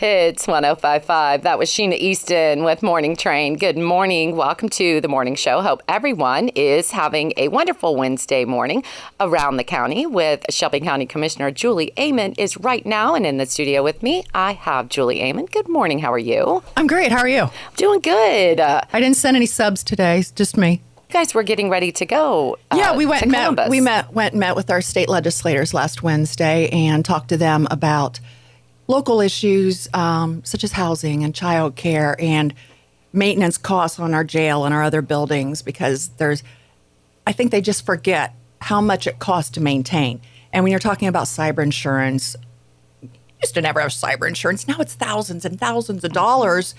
Hits 105.5. That was Sheena Easton with Morning Train. Good morning. Welcome to the morning show. Hope everyone is having a wonderful Wednesday morning around the county with Shelby County Commissioner Julie Eheman is right now. And in the studio with me, I have Julie Eheman. Good morning. How are you? I'm great. How are you? Doing good. I didn't send any subs today. It's just me. You guys were getting ready to go. We went to and Columbus. went and met with our state legislators last Wednesday and talked to them about local issues such as housing and child care and maintenance costs on our jail and our other buildings, because I think they just forget how much it costs to maintain. And when you're talking about cyber insurance, used to never have cyber insurance. Now it's thousands and thousands of dollars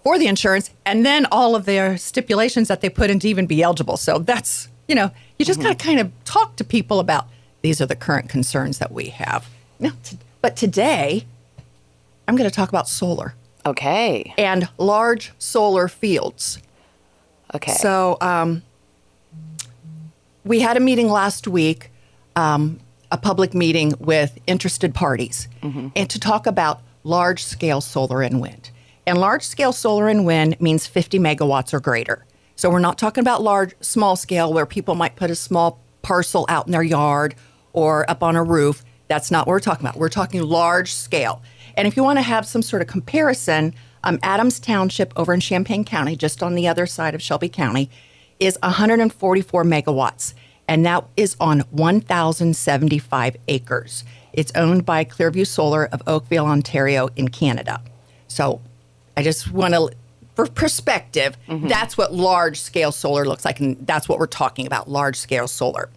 for the insurance, and then all of their stipulations that they put in to even be eligible. So that's, you just got to kind of talk to people about these are the current concerns that we have. But today, I'm going to talk about solar. Okay. And large solar fields. Okay. So we had a meeting last week, a public meeting with interested parties, and to talk about large-scale solar and wind. And large-scale solar and wind means 50 megawatts or greater. So we're not talking about small scale where people might put a small parcel out in their yard or up on a roof. That's not what we're talking about. We're talking large scale. And if you want to have some sort of comparison, Adams Township over in Champaign County, just on the other side of Shelby County, is 144 megawatts. And that is on 1,075 acres. It's owned by Clearview Solar of Oakville, Ontario in Canada. So I just want to, for perspective, that's what large scale solar looks like. And that's what we're talking about, large scale solar.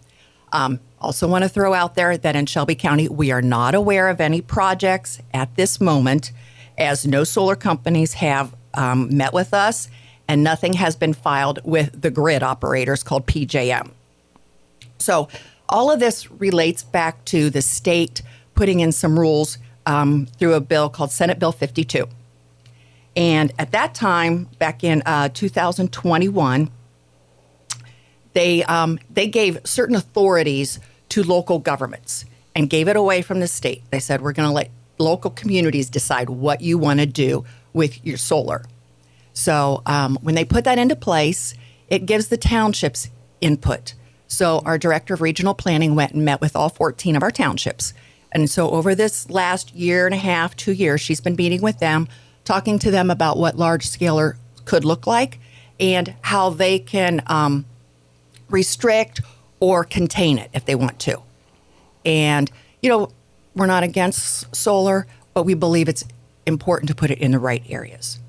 Also want to throw out there that in Shelby County, we are not aware of any projects at this moment, as no solar companies have met with us, and nothing has been filed with the grid operators called PJM. So all of this relates back to the state putting in some rules through a bill called Senate Bill 52. And at that time, back in 2021, they gave certain authorities to local governments and gave it away from the state. They said, we're going to let local communities decide what you want to do with your solar. So when they put that into place, it gives the townships input. So our director of regional planning went and met with all 14 of our townships. And so over this last year and a half, 2 years, she's been meeting with them, talking to them about what large scaler could look like and how they can restrict or contain it if they want to. And, we're not against solar, but we believe it's important to put it in the right areas.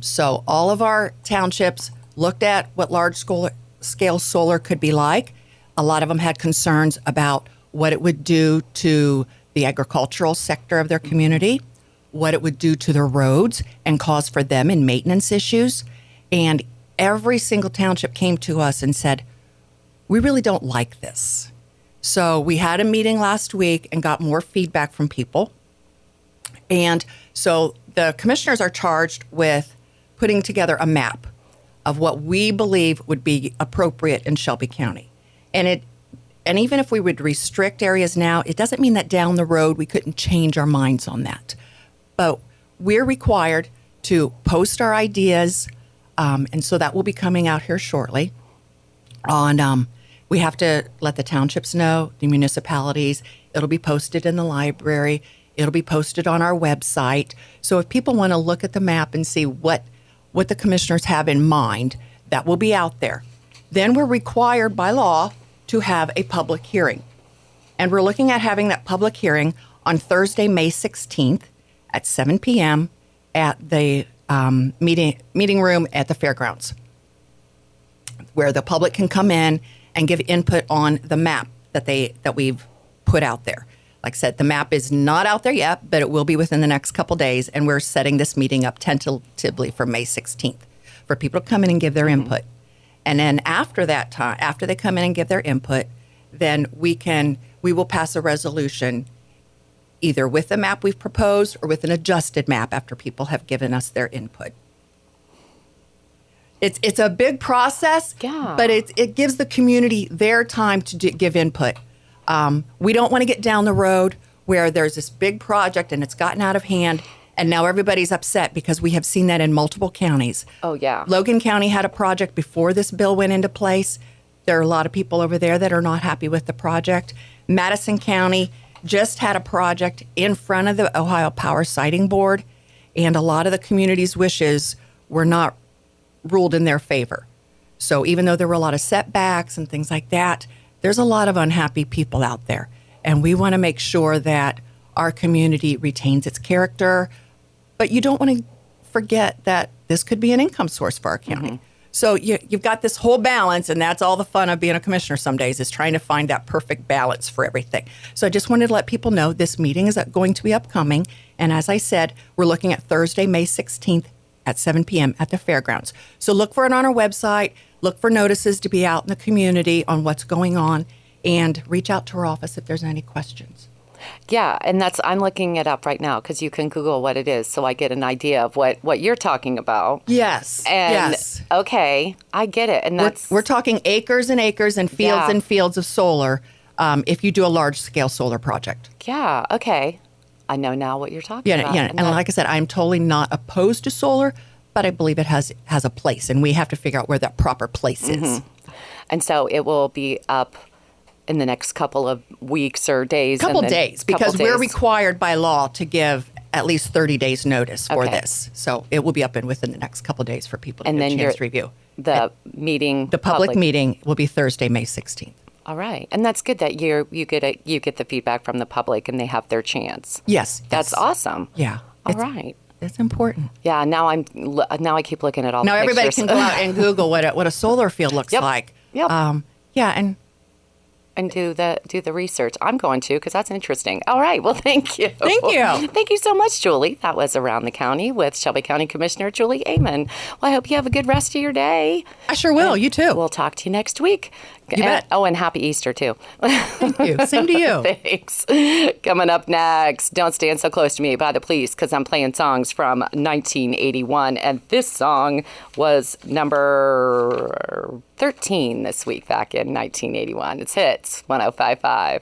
So all of our townships looked at what large-scale solar could be like. A lot of them had concerns about what it would do to the agricultural sector of their community, what it would do to their roads and cause for them in maintenance issues. And every single township came to us and said, we really don't like this. So we had a meeting last week and got more feedback from people. And so the commissioners are charged with putting together a map of what we believe would be appropriate in Shelby County. And even if we would restrict areas now, it doesn't mean that down the road we couldn't change our minds on that. But we're required to post our ideas, and so that will be coming out here shortly. We have to let the townships know, the municipalities. It'll be posted in the library. It'll be posted on our website. So if people want to look at the map and see what the commissioners have in mind, that will be out there. Then we're required by law to have a public hearing. And we're looking at having that public hearing on Thursday, May 16th at 7 p.m. at the meeting room at the fairgrounds, where the public can come in and give input on the map that we've put out there. Like I said, the map is not out there yet, but it will be within the next couple days, and we're setting this meeting up tentatively for May 16th for people to come in and give their input. And then after that time, after they come in and give their input, then we will pass a resolution either with the map we've proposed or with an adjusted map after people have given us their input. It's a big process, but it gives the community their time to give input. We don't want to get down the road where there's this big project and it's gotten out of hand, and now everybody's upset because we have seen that in multiple counties. Oh, yeah. Logan County had a project before this bill went into place. There are a lot of people over there that are not happy with the project. Madison County just had a project in front of the Ohio Power Siting Board, and a lot of the community's wishes were not ruled in their favor. So even though there were a lot of setbacks and things like that, there's a lot of unhappy people out there. And we want to make sure that our community retains its character. But you don't want to forget that this could be an income source for our county. So you've got this whole balance, and that's all the fun of being a commissioner some days, is trying to find that perfect balance for everything. So I just wanted to let people know this meeting is going to be upcoming. And as I said, we're looking at Thursday, May 16th at 7 p.m. at the fairgrounds. So look for it on our website. Look for notices to be out in the community on what's going on, and reach out to our office if there's any questions. Yeah, and I'm looking it up right now because you can Google what it is, so I get an idea of what you're talking about. Yes. And, yes. Okay, I get it. And we're talking acres and acres and fields and fields of solar if you do a large-scale solar project. Yeah, okay. I know now what you're talking about. Yeah, and like I said, I'm totally not opposed to solar, but I believe it has a place, and we have to figure out where that proper place is. And so it will be up in the next couple of weeks or days. Because we're required by law to give at least 30 days notice for this. So it will be up within the next couple of days for people to get a chance to review. The public meeting will be Thursday, May 16th. All right. And that's good that you get the feedback from the public and they have their chance. Yes. That's awesome. Yeah. All right. It's important. Yeah, now I keep looking at all the pictures. Now everybody can go out and Google what a solar field looks like. Yep. And do the research. I'm going to, because that's interesting. All right. Well, thank you. Thank you. Thank you so much, Julie. That was Around the County with Shelby County Commissioner Julie Eheman. Well, I hope you have a good rest of your day. I sure will. You too. We'll talk to you next week. You bet. Oh, and happy Easter, too. Thank you. Same to you. Thanks. Coming up next, Don't Stand So Close to Me by The Police, because I'm playing songs from 1981. And this song was number 13 this week back in 1981. It's Hits 105.5.